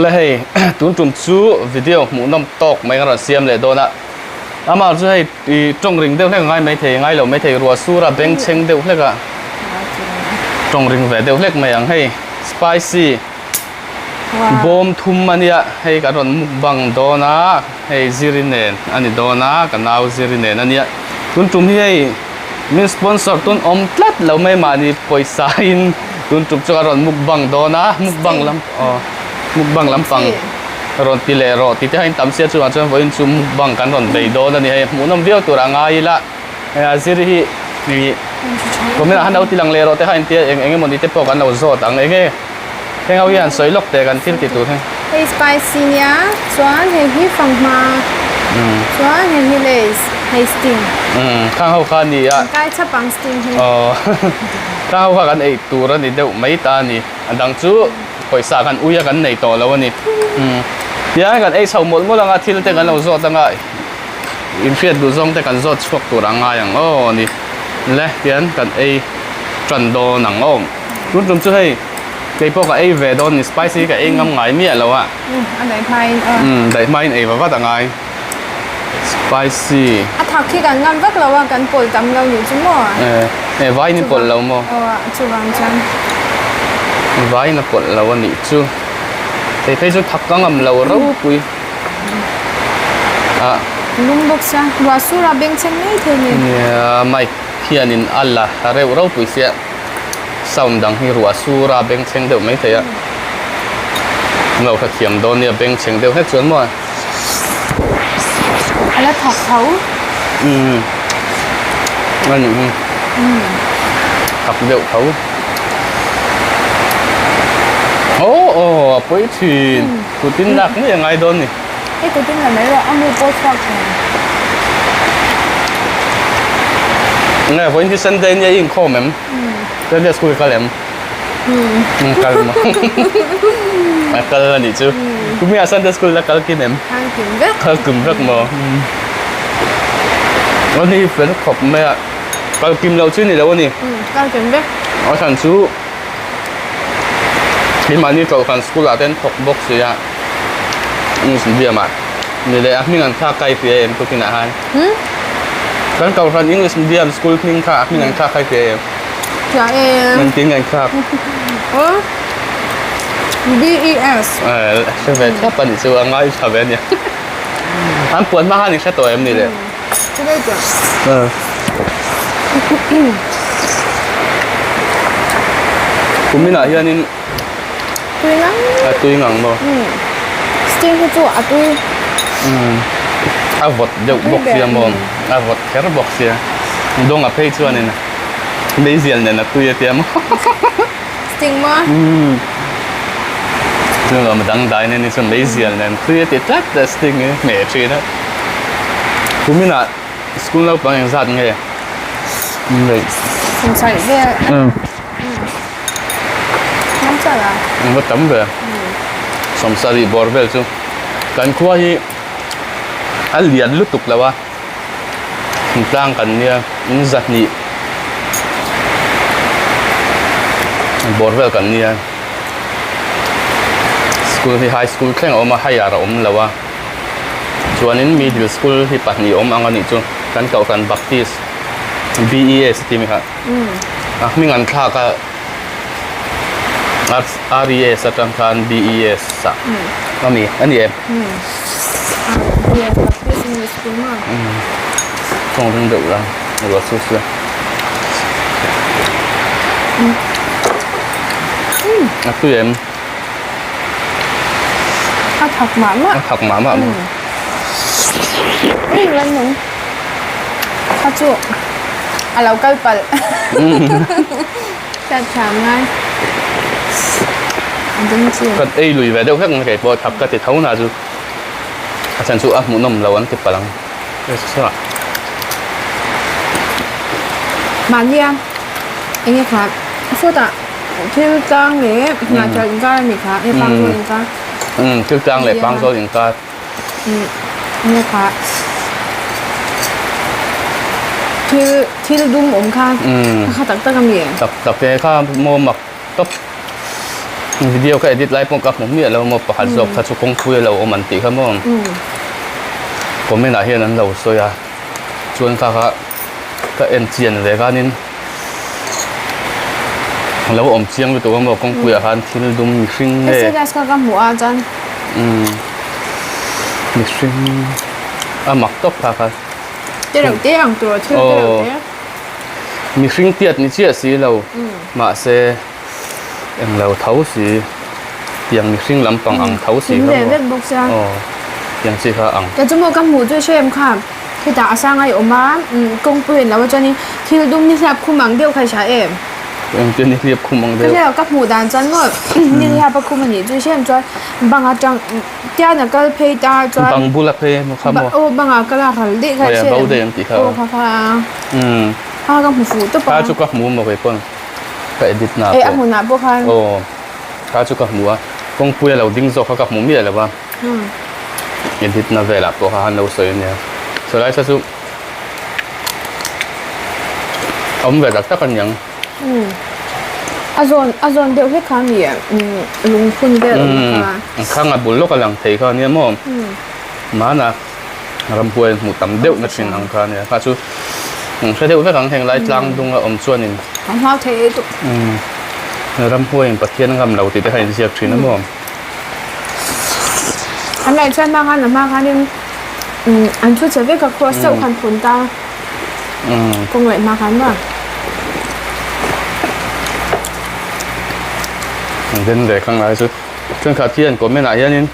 เลยให้ตุนจุ่มชูวิดีโอหมูน้ำตกไม่กระเสียมเลยโดนอ่ะอามาจะให้จงริงเดียวเล็กง่ายไม่เทง่ายเราไม่เทรัวสู้ระเบงเชงเดียวเล็กอ่ะจงริงเวเดียวเล็กไม่ยังให้สไปซี่บอมทุ่มมันเนี่ยให้กันวันมุกบังโดนะให้ซิริเนนอันนี้โดนะกันนาวซิริเนนอันนี้ตุนจุ่มให้มีสปอนเซอร์ตุนอมตลัดเราไม่มานี่ปล่อยสายตุนจุ่มจะกันวันมุกบังโดนะมุกบังลำมุกบังลำปังรอนติเลโรติที่ให้ตำเสียชวนชวนวันจุ่มมุกบังกันรอนใบโดนั่นนี่ให้หมุนน้ำเบี้ยวตัวง่ายละให้ซิรินี่ผมไม่น่าหันเอาที่หลังเลโรแต่ให้เตี้ยเองมันนี่เตปกันเอาโซ่ตังเองเฮ้ยเอาอย่างสวยลกแต่กันที่ติดตัวให้เฮ้ยสไปซี่เนี่ยส่วนเฮ้ยที่ฟังมาส่วนเฮ้ยที่เลสเฮ้ยสติงข้างเขาข้านี่อ่ะใกล้จะปังสติงเฮ้ยข้างเขาข้ากันไอตัวนี่เดี๋ยวไม่ตานี่อันดังจูคอยสากันอุ้ยกันในต่อแล้ววันนี้เดี๋ยวกันไอชาวหมดหมดละที่เราแต่กันเราโซ่ตั้งไงอินเฟียดดูซองแต่กันโซ่ชกตัวร่างกายอย่างโอ้นี่แหละเดี๋ยวกันไอจันโดหนังอ้อมรุ่นจมช่วยไอ้พวกไอ้เวดอนนี่สไปซี่กับไอ้งำไงเมียแล้วอ่ะอันไหนไพ่ได้ไม่ไอ้ว่าต่างไงสไปซี่ถักที่กันงำวักเราว่ากันปวดจำเราอยู่ชั่วโมงไว้นี่ปวดเราโม่ชูวางจังไว้น่ะปวดเราวันนี้ชูแต่ที่ชูถักก็งำเราเราปุยลุงบอกซะว่าสุราเบงเชนนี่เท่านี้เนี่ยไม่เขียนินอัลละเร็วเราปุยเสียสาวดังฮิรัวสูราเบงเชงเดียวไม่เทียเราขัดเขียมโดนเนี่ยเบงเชงเดียวให้ชวนมั่วอะไรถักเขานั่นถักเดียวเขาโอ้ปุ้ยทีกูตินดักนี่ยังไงโดนนี่ไอ้กูตินอะไรวะเอามือโป๊ะฟักเนี่ยปุ้ยที่เซนเดนยังยิงข้อมั้มจะเรียกคุยกันแล้วกันมั้งกันแล้วนี่จูกูไม่อาศัยเด็กสกุลแล้วกันกินเอ็มกันกินรักมั้งวันนี้เป็นขอบแม่กันกินเราชื่อนี่แล้ววันนี้กันกินเบ้อ๋อฉันชูที่มานี่เขากันสกุลอาเต้นขบบ็อกซ์ยาสิ่งเดียวมานี่เลยมีงานท่าไก่เพียมตัวกินอาหารกันเขากันอังกฤษเดียมสกุลมิ่งท่ามีงานท่าไก่เพียมอย่ามันกินกันครับBES ใช่ไหมถ้าปันนี่ซื้อง่ายชอบแบบนี้อันปวดมากนี่แค่ตัวเอ็มนี่เลยใช่ไหมจ๊ะคุณมีหน้าที่นี่ตุยงังตุยงังบ่สติงคือตัวตุยวอดเดี๋ยวบอกเสียบ่วอดแค่บอกเสียดงเพย์ชวนนี่นะไม่เสียเนี่ยนะตุยเตี้ยมั้งสติงมั้งซึ่งเรามาดังได้เนี่ยนี่ส่วนไม่เสียเนี่ยตุยเตี้ยจัดแต่สติงเนี่ยไม่ใช่นะคุณมีหน้าสกุลเราเป็นยังไงเลยสงสัยเนี่ยน้ำจัดอ่ะมันตั้มเลยสมศรีบอร์เวลซูการคุยอันเลียนลุตุกแล้ววะต่างกันเนี่ยอินซัดนี่บอร์เวลกันเนี่ยสกูลที่ไฮสคูลแข่งออกมาให้ยาเราแล้ววะส่วนนี้มีดิลสกูลที่ปัตนี่อังกันนี่จูกันเก่ากันบัพติส BES ที่มีครับมีงานค่าก็RES สัตว์การ BES สักก็มีอันนี้ตรงถึงเดือดแล้วหรือว่าสู้ๆตัวเอ็มถักหมาม่ะถักหมาม่ะแล้วหนูข้าจุกเราใกล้ไปจัดฉากง่ายก็ไอ้ลุยไปเดี๋ยวแค่ไงพอทับก็ติดเท้าหน้าจูฉันสู้หมุนนมเราวันติดพลังใช่ไหมมาเรียงเองครับพูดอ่ะที่จ้างนี้มาจากอินกานี่ค่ะยังฟังตัวอินกาที่จ้างเลยฟังตัวอินกานี่ค่ะที่เราดูหมุนค่ะข้าตักตะกำเนียตักแต่ข้าโมหมักต๊บ วิดีโอก็เอดิตไลฟ์ปงกับผมเนี่ยเรามาประหัดจบถ้าชุกคงคุยเราเอามันตีครับมั้งผมไม่น่าเห็นนั้นเราสวยอ่ะชวนข้าก็เอ็นเจียนเลยกันนินแล้วอมเชียงไปตัวมันบอกคงคุยอาหารที่ดุมมีสิ่งเล่ SNS ก็หมูอาจารย์มีสิ่งหมักตบค่ะครับเดี๋ยวเดี๋ยวตัวชื่อเดี๋ยวมีสิ่งเตี้ยนี่เชี่ยสีเรามาเสเอ็งเราเท้าสียังมีสิ่งลำปังอังเท้าสีครับยังสีค่ะอังแต่จมูกกับหมูด้วยเชื่อมค่ะคือด่าสร้างไอ้ออกมากงเปลี่ยนแล้วว่าจะนี่ที่ดุมนี่แทบคุมมังเดียวใครใช้เอ็มเดี๋ยวนี้เรียบคุมมังเดียวก็ใช่กับหมูด่านจันว่านี่แทบไปคุมมันนี่ด้วยเชื่อมจอยบางอาจังเจ้าเนี่ยก็เพย์ตาจอยบางบุลักเพย์มั้งครับโอ้บางอาก็ละค่ะเด็กใครเชื่อโอ้ค่ะข้ากับหมูฟูตัวปข้าจุกกับหมูมาไปก่อนก็เอดิตหน้าหมูหน้าพวกเขาโอ้ข้าจุกกับหมูกงปุยเราดิ้งโซข้ากับหมูมีอะไรบ้างเอดิตหน้าเวลาพวกเขาเราสวยเนี่ยสวยซะสุอมเวลาตักกันยังอาจารย์เดี๋ยวให้ข้ามีลุงคุณเดี๋ยวข้างบุญโลกกำลังเทเขาเนี่ยมั่งมานะรำพวยหมูตำเดี่ยวนัดชินอังคารเนี่ยข้าชูใช้เดี่ยวให้ขังแห่งไรจางดุงอมส่วนนึงของเขาเทตุรำพวยปะเทียนคำเราติดให้เสียบชินนะมั่งอันไหนใช่มากอันมากอันนี้อันช่วยเฉลี่ยกับครัวเซลคันผลตาคงไหวมากอันว่าเดินเด็กข้างในสุดช่วงขาเทียนก็ไม่หนาเยอะนิด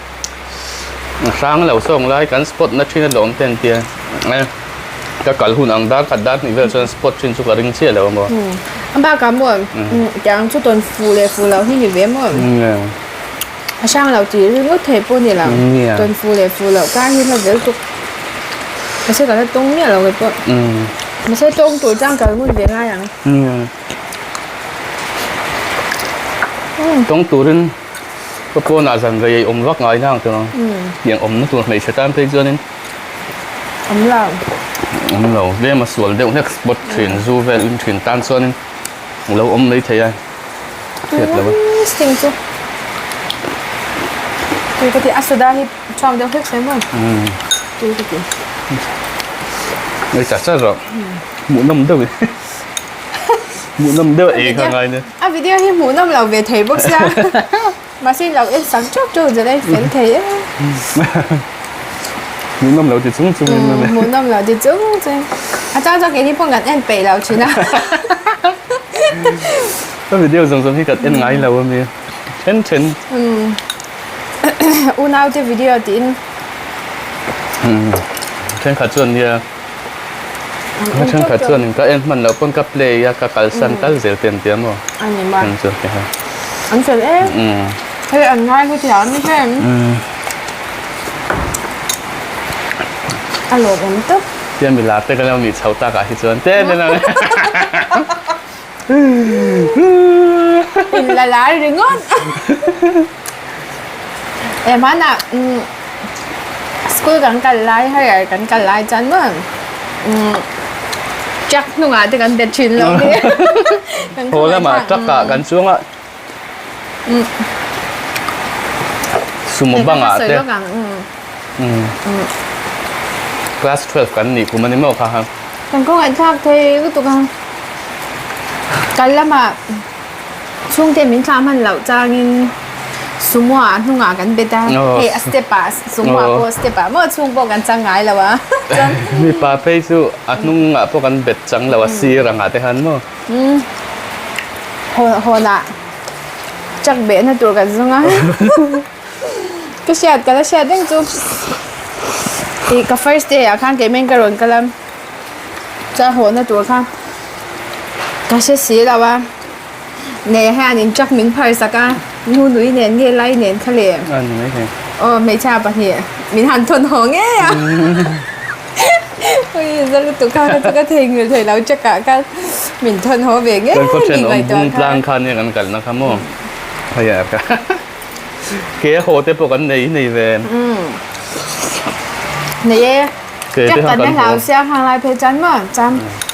สร้างเหล่าส่งไล่กันสปอตนัดชินหลงเตียนเตียเนี่ยก็กัดหุ่นอังดากัดดัดนี่เวลาสปอตชินสุกริงเชี่ยแล้วมั้งอันบ้ากันมั้งอย่างชุดต้นฟูเลยฟูเราที่อยู่เว้ยมั้งสร้างเราจีรู้เทปนี่แหละต้นฟูเลยฟูเราก้าที่เราเดี๋ยวตุกไม่ใช่แต่ตรงเนี่ยเราเลยปุ๊บไม่ใช่ตรงตัวจ้างกันมุ่งเวียนง่ายอย่างตรงตัวนั้นก็พวกน่าจะเลยอมรักง่ายนั่งตัวนั้นอย่างอมนั่นตัวไหนจะตามไปเจอเนี่ยอมเราเรียกมาสวนเดี๋ยวเนี่ยบดเขียนซูเวลเขียนตันส่วนนึงเราอมเลยเทียนเทียนแล้วสติงจูคือก็ที่อัศดาที่ชอบเดี๋ยวเฮ็ดใช่ไหมดูก็ที่ไม่จัดซะหรอกหมูน้ำเด้อหมูน้ำเด้อเองยังไงเนี่ยวิดีโอที่หมูน้ำเราเวทีบุ๊กซ่ามาสิเราเอ็นสังจบจูจะได้เห็นทีหมูน้ำเราจะจุ้งจุ้งหมูน้ำเราจะจุ้งจุ้งอาจารย์จะกินที่พวกกันเอ็นไปเราชินะก็วิดีโอส่งที่กันเอ็นไงเราว่ามีเช่นอุณเอาที่วิดีโอตินเช่นขัดส่วนเนี่ยเช่นขัดส่วนนึงก็เอ็นมันเราคนกับเลยยากกัลสันตัลเซลเตียนเตียมอันนี้บ้างอันสุดนะครับอันเสร็จเฮ้ยอันง่ายกูเถียงไม่ใช่อร่อยผมตุ๊บเตียนเวลาเต้ก็แล้วมีชาวตากาที่ส่วนเต้นเลยเป็นละลายหรืองอนมันอ่ะสกูลกันไล่ให้กันไล่จันมั้งจักหนุ่งอ่ะแต่กันเด็ดชินแล้วเนี่ยโหแล้วมาจักกะกันช่วงอ่ะสมมติบ้างอ่ะเต้คลาส12กันนี่กูมันนี่ไม่ออกครับกันก็ไอ้ทักเทก็ตัวกันแล้วมาช่วงเทมินคามันเหล่าจางินsemua nunga kan beda stepas semua po stepa mo chung po kan changai lawa mi pa pe chu anunga po kan bet chang lawa siranga te han mo ho na chak be na tur kan zunga ka shat kala shat ding chu ka first day a kan ke men karon kalam cha ho na tur kha ka se si lawa ne ha nin chak min phai sakaงูหนุ่ยเนียนเงี้ยไล่เนียนทะเลอันนี้ไม่ใช่ไม่ใช่ปะเนี่ยมีหันทนหงเงี้ยเฮ้ยจะตุกข้าวจะก็เทงอยู่เถอะเราจะกะกันมีทนหงเบียงเงี้ยมีอะไรตัวกลางคันเนี่ยกันนะครับมั่งพยายามกันเกี่ยโหเตปกันในเวนเนี่ยจักกันในเราเสียทางลายเพจันมั่งจ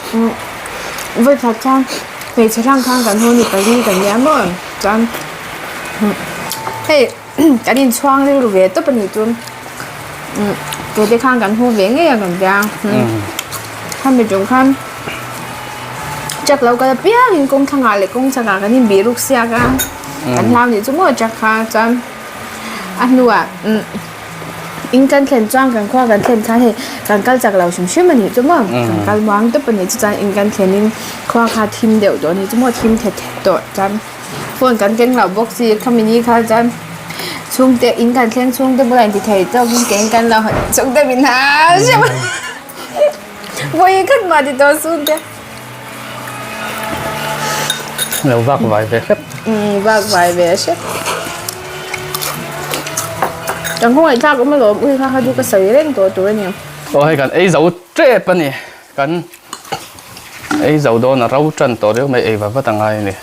ำวิธีการเพจช่างข้างกันโหนี่ไปนี่กันเนี้ยมั่งจำ เฮ้ยกันดินช่วงเรื่องเวทตัวเป็นอยู่จุนตัวที่ข้างกันหูเวงเงี้ยกันจังข้ามไปจงข้ามจากเราก็จะเปี้ยงกงทางอะไรกงทางกันนี่บีรุกเสียกันกันทำนี่จุ่มจากข้าจังอันนู้อ่ะอิงกันเขียนจ้างกันคว้ากันเขียนค่าให้กันกันจากเราชุ่มมันนี่จุ่มกันกันวางตัวเป็นนี่จังอิงกันเขียนนี่คว้าค่าทีมเดียวตัวนี้จุ่มทีมเท็ดตัวจังฝนกันเก่งเราบอกสิคำนี้ค่ะจังช่วงเตะอิงกันเขียนช่วงเตะโบราณที่ไทยเจ้าเก่งกันเราช่วงเตะบินหาใช่ไหมวันนี้ขึ้นมาที่ตัวช่วงเตะเราวักไว้เว็บวักไว้เว็บจังห้อยข้าก็ไม่หลบข้าเขาดูกระสือเล่นตัวเนี่ยโอ้ยกันไอ้เจ้าเจ็บปะนี่กันไอ้เจ้าโดนเราจันตัวเดียวไม่ไอ้ว่าตั้งไงนี่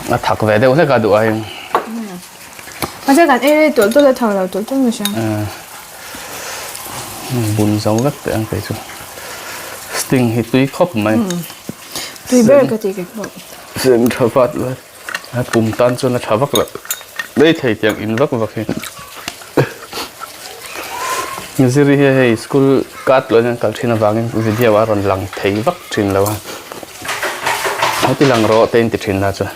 มาถักไว้เดี๋ยวให้กันดูไอ้มาเจอกันไอ้ตัวละเท่าเราตัวจังไม่ใช่บุญเจ้าก็เตือนไปจุสติงฮิตุยครบไหมตุยเบอร์ก็ตีกันหมดเสียงชาวบ้านเลยปุ่มตันจนชาวบ้านเลยได้ถ่ายจากอินวักวักเองซิริเฮสกูลกัดเลยนั่นกัดที่นวังวิดีโอว่ารันหลังถ่ายวักทิ้งแล้วเขาที่หลังรอเต้นติดทิ้งนะจ๊ะ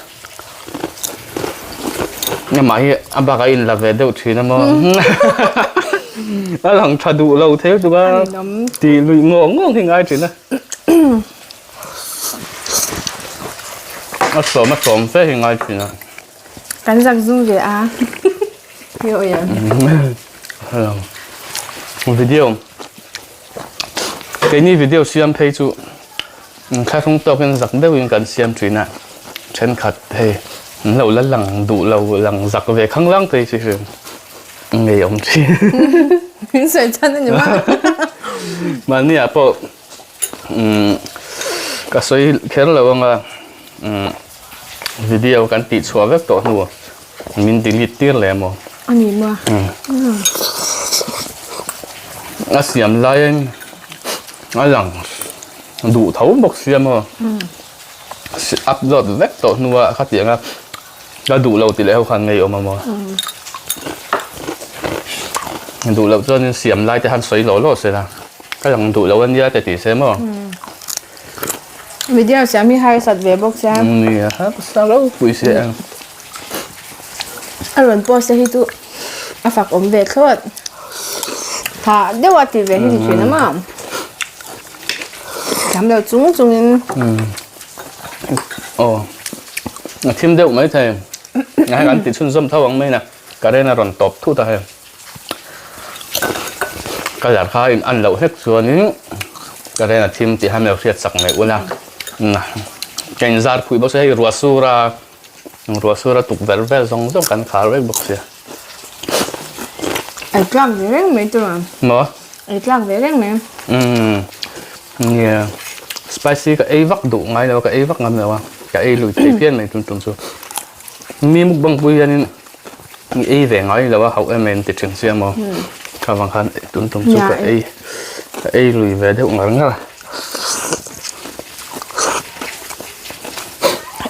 เนี่ยหมายอับกอินลาเวเดอร์ทิ้งนะมั้งหลังชาดูเราเทปตัวตีลุยงงที่ไงทิ้งนะมาสอมเฟ้ยง่ายจริงนะกันจากซูเวียเยอะอย่างวิดีโอ给你 video 先配住开封ตัวเป็นสักเดียวยังกันเสียมจีน่ะเช่นขัดเฮ้เราละหลังดูเราหลังสักเวข้างล่างตัวสิคือไม่ยอมจีสวยจังนะจ๊ะมันเนี่ยพอก็สวยแค่เราว่าวิดีโอกันติดชัวร์เว็บตัวหัวมินดิลิตตีเลยมั้งอันนี้มั้งเสียมไล่หลังดูเท้าบอกเสียมอัพโหลดเว็บตัวหัวเขาเสียงแล้วดูเราติดแล้วคันไงออกมามั้งดูเราจนเสียมไล่แต่ทันสวยหล่อหล่อเสียนะก็ยังดูเราวันนี้แต่ติดเสียมั้งวิดีโอเสียมีใครสัตว์เว็บบอกเสียนี่ฮะภาษาเราคุยเสียงอารมณ์โพสต์ให้ดูฝากอมเว็บเขาถ้าเดี๋ยวว่าตีเว็บที่ดีนะมั้งทำแล้วจุ้งโอ้ทีมเดียวไม่ใช่งานกันติดชุนซ้ำเท่าวังไม่นะก็ได้น่ารอนตบทุกท่าก็อยากข้าอันเราเฮ็ดส่วนนี้ก็ได้น่ะทีมที่ให้เราเสียสักไม่อุ่นนะแกงซาร์คุยบอกใช่รัวสูระตุกเวลซองกันขาเรื่องบอกเสียไอ้กลางเรื่องไม่ตัวมั้งไอ้กลางเรื่องไหมเนี่ยสไปซี่ก็ไอ้วักดุไงแล้วก็ไอ้วักงั้นเลยวะก็ไอ้ลุยเพี้ยนไม่จุนสู้มีมุกบังปุยนี่ไอ้แหวงไงแล้วว่าเขาเอ็มเอ็นติดถึงเสียมั้งข้าวบางคันจุนสู้ก็ไอ้ลุยเวเดี๋ยวงั้นก็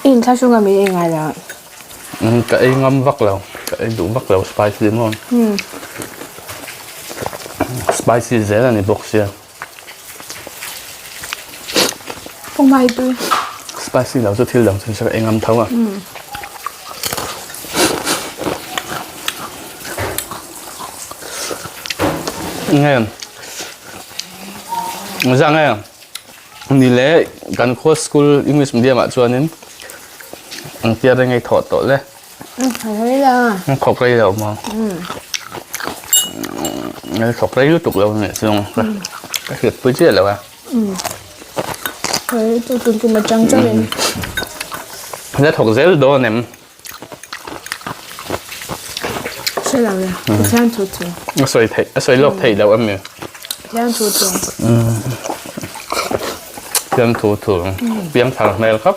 อินถ้าช่วงนี้ยังไงล่ะก็ไอ้งำวักแล้วก็ไอ้ดูวักแล้วสไปซี่มั้งสไปซี่เจ๋งนี่บอกเสียพงไม้ตัวสไปซี่เราจะทิ้งหลังจนสักไอ้งำเท่าอ่ะไงยังไงนี่แหละการโค้ชสกูลอังกฤษมีเดียมาชวนนี่อันเทียร์ไงถอดตัวเลยอะไรล่ะขอบใจเรามั้งนี่ขอบใจรู้ตุกเราเนี่ยซึ่งก็คือไปเชื่อแล้วอ่ะเฮ้ยตัวมาจังจังเลยแล้วถกเซลโดนเนี่ยใช่แล้วเลยแค่ทุกสวยโลกไทยแล้วอ่ะมั้ยแค่ทุกเตรียมถูเตรียมทางแมวครับ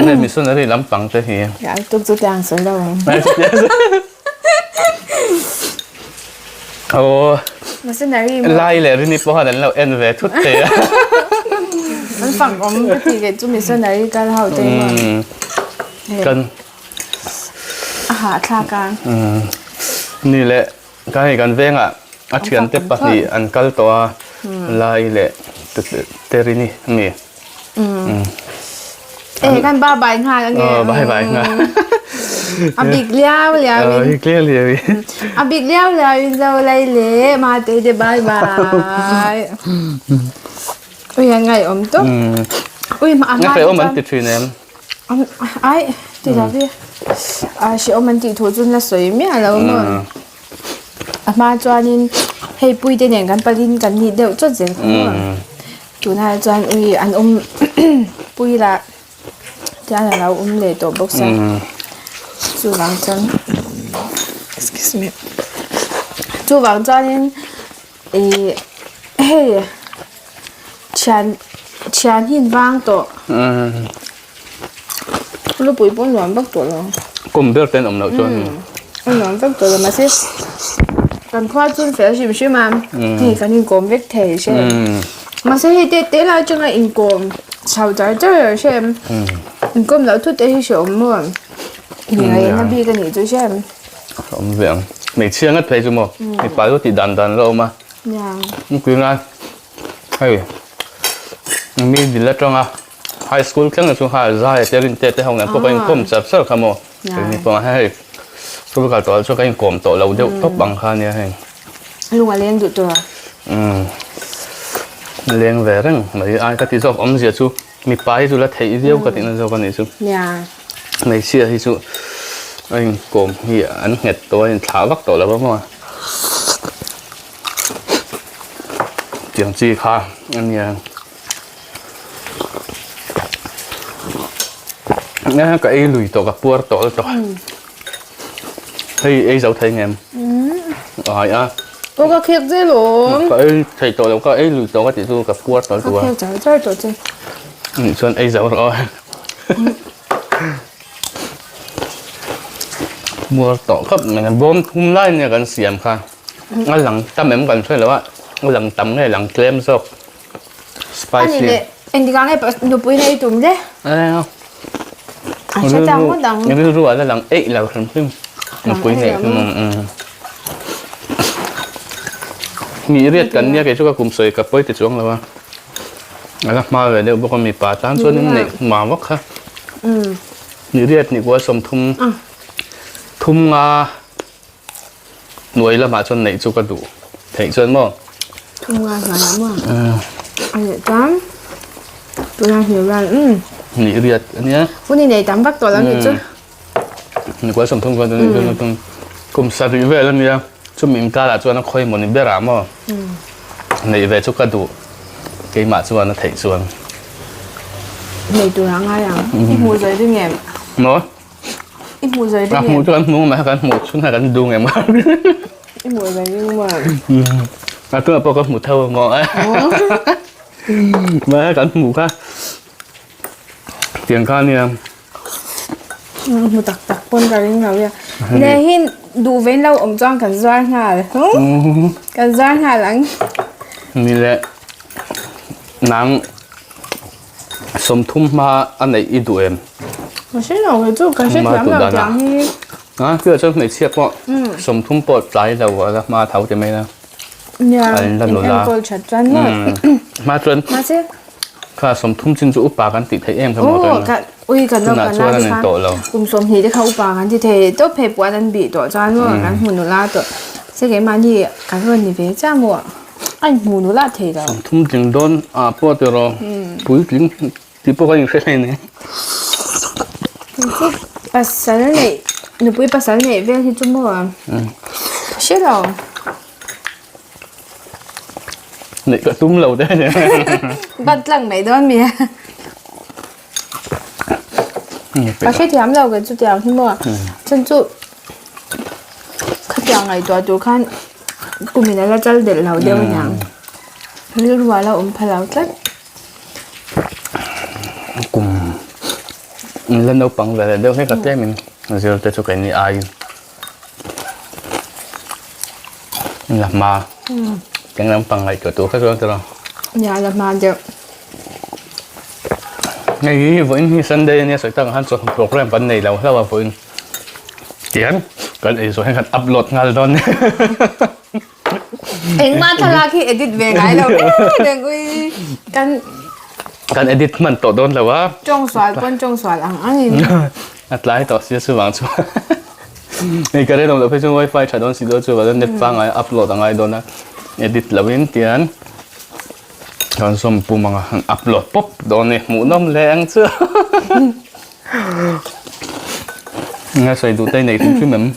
นี่มีส่วนอะไรล้ำปังจะเห็นอยากตุ๊กอย่างสวยแล้วโอ้มาเส้นไหนไล่เลยนี่พอหันเราเอ็นเวทุกเตะมัน ฝั่งผมก็ทีก็จะมีเส้นอะไรกันเขาเต็มกันอาหารทาการนี่แหละก็ให้กันเว้งอ่ะอาเชียนเต็มปะนี่อันกัลตัวลายแหละเตรินี่มีกันบ้าใบงานอะไรใบงาอาบิกเลี้ยวอีกเลี้ยวอาบิกเลี้ยวเราอะไรเละมาเตะบายอุ้ยยังไงอมตุ๊กอุ้ยมางั้นไปอมมันติดฟีนไอ้ติดอะไรชิอมมันติดถูจุนละสวยมั้ยแล้วมั้งมาจวนนี้ให้ปุ้ยเด่นกันปลินกันนิดเดียวจดเสร็จตัวนั้นจวนอุ้ยอันอมปุ้ยละจานเราอมเลยตัวบ็อกซ์จูหวังจวน excuse me จูหวังจวนนี้เฮ้ยฉันหินวางตัวลูกปุ้ยป้อนหวานบักตัวแล้วกลุ่มเดือดเต้นอมหนาวจวนหวานบักตัวแล้วมาสิกันข้าจุนเฟลใช่ไหมนี่กันอินโกมเวกเทใช่มาสิเด็ดๆแล้วจังไงอินโกมชาวใจเจอใช่อินโกมแล้วทุกเด็กที่ชมมั่วยังไงนะบีกันนี่ใช่อมเวียงไม่เชื่องัดเพลจุ่มไม่ไปก็ติดดันแล้วมานี่คือไงเฮ้ยมีดิลเลตรงอ่ะไฮสคูลเครื่องช่วงหาใจเตลินเตะห้องนั้นพวกอินโกมจับเสื้อขโมยนี่พอให้ทุกการตัวช่วงอินโกมตัวเราเดี๋ยวต้องบังคับเนี่ยให้ลุงเลี้ยงดุตัวเลี้ยงแหวนไม่ไอ้ก็ที่ชอบอมเสียชูมีไปชูแล้วเที่ยวเดียวก็ติดนั่นชอบกันนี่ชูไม่เชื่อที่ชูไอ้โกมเหี้ยอันเห็ดตัวถาวักตัวแล้วมั้งวะเจียงจีค่ะอันนี้นี่ก็ไอ้ลุยตัวกับปัวตัวตัวให้ไอ้เจ้าไทยเงี้ยอะไรอ่ะตัวก็เคี้ยวได้หรอก็ไอ้ไทยตัวแล้วก็ไอ้ลุยตัวก็ติดตัวกับปัวตัวตัวเคี้ยวใจตัวจริงส่วนไอ้เจ้ารอมัวต่อครับเหมือนกันบ่มทุ่มไล่เนี่ยกันเสียมค่ะงั้นหลังตำเหมือนกันใช่หรือว่าหลังตำเนี่ยหลังเคลมซอกสไปซี่อันนี้เอ็นดีกันเนี่ยหนูปุ้ยในตุ่มเด้อะไรเนาะใช่จังว่าดังยังไม่รู้ว่าหลังเราทำซึ่งหนูปุ้ยเนี่ยมีเรียกกันเนี่ยแกช่วยกับกลุ่มสวยกับปุ้ยติดช่วงแล้ววะแล้วมาเลยเดี๋ยวบอกว่ามีป่าตั้งส่วนนี้เนี่ยมาวักค่ะมีเรียกนี่ว่าสมทุมทุ่มงาหน่วยละมาจนไหนจุกกระดูถึงจนมั้งทุ่มงาหายมั้งอันนี้จ้าตัวนั้นเหี่ยวกันนี่เรียดอันนี้วันนี้ไหนตำบักตัวแล้วนี่จุ๊นี่ว่าสมทุมกันตัวนี้จนตรงกลุ่มสัตว์อยู่เวลานี้จุ่มอินกาละจวนนักคอยมันนี่เบรามั้งในเวจุกกระดูเกี่ยมาจวนนักถึงจวนในตัวนั้นอะไรอ่ะที่มูใจด้วยไงเนาะอีหมูใจด้วยหมูจวนหมูมากันหมูชุนหากันดูไงมั้งอีหมูใจด้วยมั้งตัวปกติหมูเท่ามั้งมากันหมูค่ะเตียงข้าเนี่ยหมูตักปนกันยังไงเนี่ยเนี่ยหินดูเว้นเราอมจ้องกันซ้อนหาเลยกันซ้อนหาหลังนี่แหละนางสมทุมมาอันไหนอีดูเอ็มไม่ใช่หรอกจูบกันใช่ไหมแบบอย่างนี้คือจะไม่เชื่อว่าสมทุมปวดใจเราว่ามาเท่าจะไม่นะเนี่ยเป็นแอลกอฮอล์ชัดจังเลยมาจนมาสิค่ะสมทุมจินจูอุปากันติดไทยเอ็มทั้งหมดเลยนะอุ้ยกันเรากันนะที่ค่ะกลุ่มสมหีที่เขาอุปากันที่เทต้องเพย์ปวดอันบีตัวจ้าว่ากันหุ่นนุล่าตัวเสกมาที่กันวันนี้เป็นจ้ามัวไอ้หุ่นนุล่าเทเราสมทุมจิงโดนปวดตัวเราปุ๋ยจิงที่พวกกันยังใช่ไหมเนี่ยภาษาเนี่ยหนูปุ้ยภาษาเนี่ยเรียกที่จุ่มว่าใช่หรอเนี่ยก็ตุ้มเราได้เนี่ยบัดหลังไม่โดนเมียภาษาที่ทำเราก็จุดเดียวที่มั่วฉันจุดขัดยังไงตัวขั้นกูมีอะไรจะเด็ดเราเดียวอย่างเรื่องว่าเราอมพลาวจัดกลุ่มเล่นเอาปังไปเลยเดี๋ยวให้กับเต้มันเราจะช่วยกันนี่อายหลับมาแกงน้ำปังอะไรตัวแค่ตัวเราอย่าหลับมาเดี๋ยว ngày với anh Sunday này sẽ tăng hắn cho program vấn này là sao với anh tiền cái ấy rồi hắn upload ngay đó anh mà thà là khi edit về ngay đâu đừng ui kan edit man to don lawa trong soal ang at lai to sia su wang chu ei kare dom lo pe chu wifi cha don si do chu wa net fang ai upload angai don na edit lawin tian kan som pu manga upload pop don ne mu nom leng chu nga sai du tai nei thim mem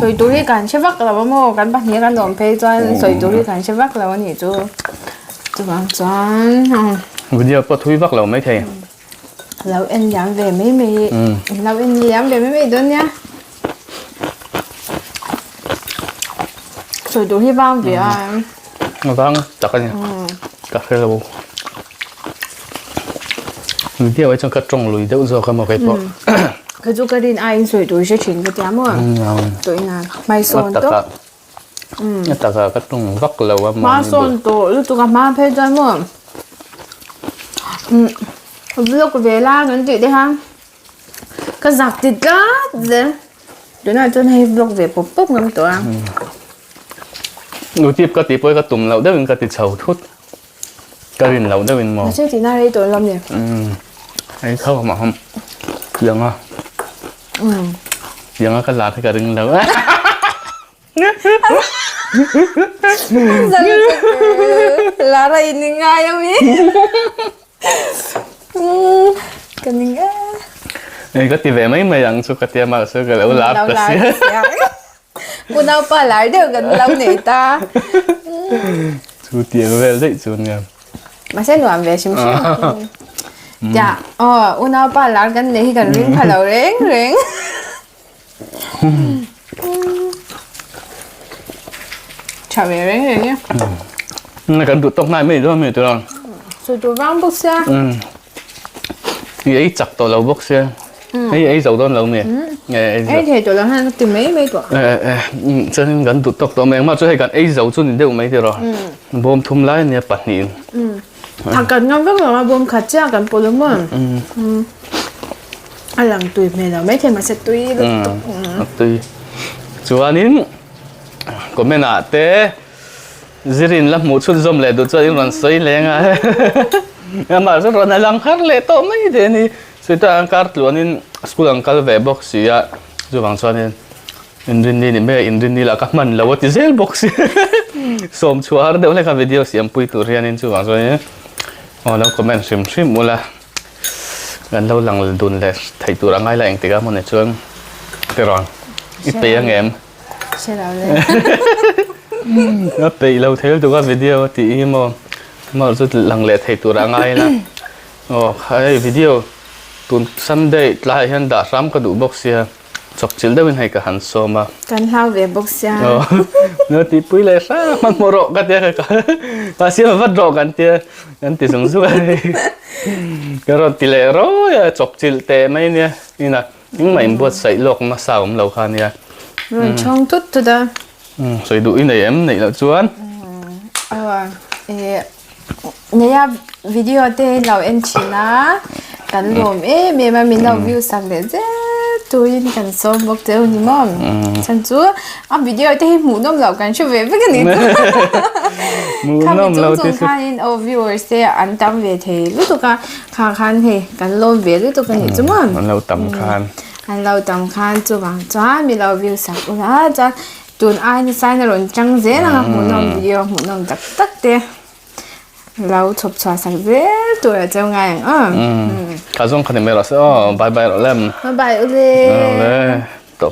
soi tu ri kan che vak la mo kan ba ni kan dom pe chuan soi tu ri kan che vak la ni chu wang chuan video po thui vak lo mai thei lâu anh dám về mấy mì lâu anh dám về mấy mì đó nhá rồi đủ hy vọng gì à vâng chắc anh cà phê là bù video ấy trong các trồng lùi đậu rồi không một cái bộ cái chỗ cái din ai rồi đủ sẽ chuyển cái chám mà tụi nào mai son tốt tất cả các trồng vắc lâu mà son tốt lúc tụi mà phê cho mà lúc về la gần chị đi ha cái giặc thịt cá gì đứa nào cho hay vlog về bốc bốc ngâm tụi ăn nụ tiếp cái tiếp với cái tụm lẩu đó mình cái thịt sầu thút cái rìn lẩu đó mình mò chứ thì nào đây tụi làm gì ấy không mà không dừng à dừng cái lạt cái rìn lẩu là ra ini ngay em cái này ấy cái tiệm mấy mày ăn số cái tiệm mà số cái lẩu lạt đó xí cô nào pa lại được gần lâu này ta chú tiền về dậy chú nha mà sẽ làm về xíu xíu dạ cô nào pa lại gần này gần riêng phải lâu riêng riêng chào về riêng riêng nhé này cần tụt tóc này mấy đứa mấy tụi nó rồi tụi vang bốc xe thì ấy chặt tàu lẩu bốc xe ấy dầu đón lẩu mẹ ấy thì tụi nó hay từ mấy tuổi cho nên gần tụt tóc tàu mẹ mà cho hay gần ấy dầu chút thì đều mấy thì rồi bom thum lái nè bật nhỉ cần ngâm rất là bom khát cha cần bổ lắm mà anh làm tùy mẹ là mấy thì mà sẽ tùy tùy chú anh nín có mẹ nã té Ziri là một chút zoom lại được cho những lần xoay lên à mà rất là lăng khát lệ to mấy thế này suy ta ăn cát luôn nên school ăn cát về box gì à dù bằng cho nên Indri ni mẹ Indri là các mình là what is it box som chua đâu lại cái video xem pui tu riêng nên chú bằng cho nên lâu comment sim mua là gần lâu lần đun lại thấy tu rằng ai là anh thì các món này chuông thế rồi ít tiền anh em sẽ làm đấy nó bị lâu thế tụi cái video thì mà rất lặng lẽ thấy tụi rằng ai là cái video tuần Sunday lại hiện đã ram cái đủ box ya chọc chill đâu bên hay cả hắn so mà cần lao về box ya nó thì pui lại sao mà mồ rộ cái thế cái xem mà vắt rộ cái thì sống suốt cái rồi thì lại rồi chọc chill tệ mấy nè như là những mày buat sấy lọc mà sao cũng lâu khan ya rồi trong tốt thôi đó rồi đủ này em này là chuan nhà video thế lâu em chỉ na cần lồm mẹ mà mình lâu view sang để chứ tôi cần xem bốc tiêu như mom chân chúa video thế muốn nôm lâu cần chụp về với cái này muốn nôm lâu thế kan viewers thế ăn tắm về thì lúc tôi khan thì cần lồm về lúc tôi cần gì chứ mom lâu tầm khan ăn lâu tầm khan chú bằng chó mình lâu view sang ula cho tuần ai sai rồi chẳng dễ là muốn nôm video muốn nôm tắc thế lâu chụp cho sang dễ tuổi ở trong ngày cả dòng khăn mẹ là sao bye bye rồi lem bye bye ule